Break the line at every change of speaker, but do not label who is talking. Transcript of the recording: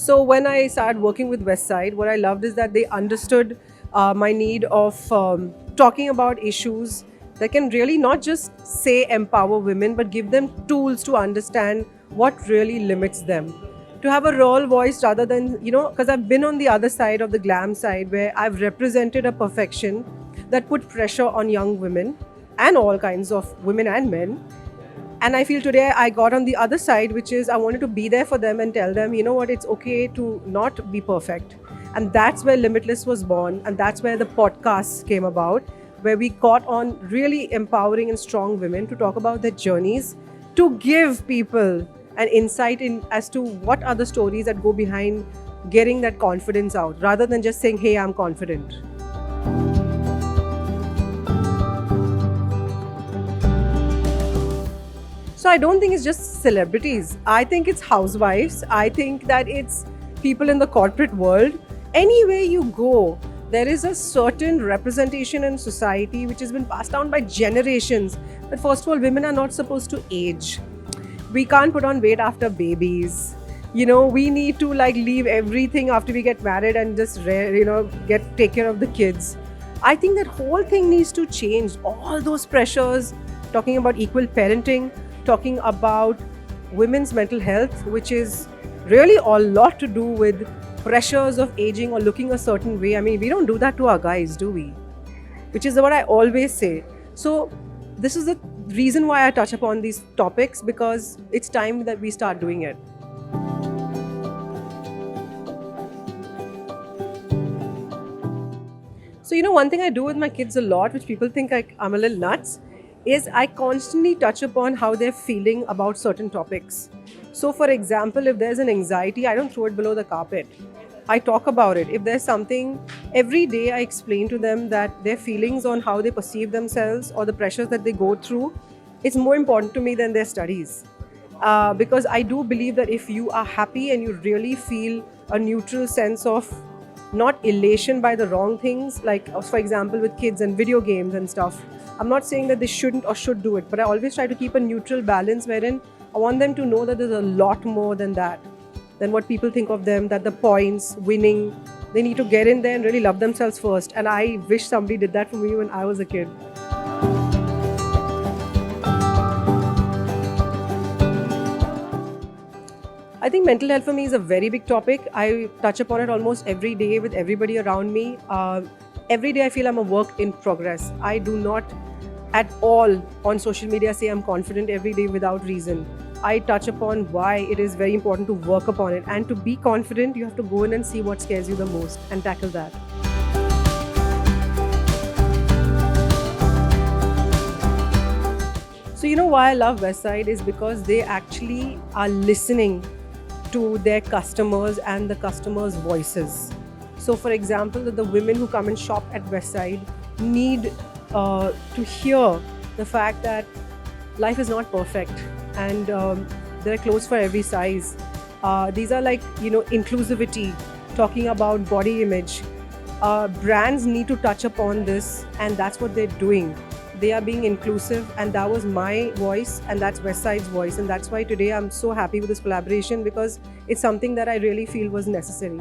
So when I started working with Westside, what I loved is that they understood my need of talking about issues that can really not just say empower women, but give them tools to understand what really limits them. To have a real voice rather than, because I've been on the other side of the glam side where I've represented a perfection that put pressure on young women and all kinds of women and men. And I feel today I got on the other side, which is I wanted to be there for them and tell them, you know what, it's okay to not be perfect. And that's where Limitless was born. And that's where the podcast came about, where we got on really empowering and strong women to talk about their journeys, to give people an insight in as to what are the stories that go behind getting that confidence out, rather than just saying, hey, I'm confident. So I don't think it's just celebrities. I think it's housewives. I think that it's people in the corporate world. Anywhere you go, there is a certain representation in society which has been passed down by generations. But first of all, women are not supposed to age. We can't put on weight after babies. We need to leave everything after we get married and just take care of the kids. I think that whole thing needs to change. All those pressures, talking about equal parenting, talking about women's mental health, which is really a lot to do with pressures of aging or looking a certain way. I mean, we don't do that to our guys, do we? Which is what I always say. So this is the reason why I touch upon these topics, because it's time that we start doing it. So, one thing I do with my kids a lot, which people think I'm a little nuts, is I constantly touch upon how they're feeling about certain topics. So for example, if there's an anxiety, I don't throw it below the carpet. I talk about it. If there's something, every day I explain to them that their feelings on how they perceive themselves or the pressures that they go through, it's more important to me than their studies. Because I do believe that if you are happy and you really feel a neutral sense of not elation by the wrong things, like for example with kids and video games and stuff, I'm not saying that they shouldn't or should do it, but I always try to keep a neutral balance wherein I want them to know that there's a lot more than that, than what people think of them, that the points, winning, they need to get in there and really love themselves first. And I wish somebody did that for me when I was a kid. I think mental health for me is a very big topic. I touch upon it almost every day with everybody around me. Every day I feel I'm a work in progress. I do not at all on social media say I'm confident every day without reason. I touch upon why it is very important to work upon it. And to be confident, you have to go in and see what scares you the most and tackle that. So why I love Westside is because they actually are listening to their customers and the customers' voices. So for example, the women who come and shop at Westside need to hear the fact that life is not perfect and there are clothes for every size. These are inclusivity, talking about body image. Brands need to touch upon this, and that's what they're doing. They are being inclusive, and that was my voice and that's Westside's voice, and that's why today I'm so happy with this collaboration, because it's something that I really feel was necessary.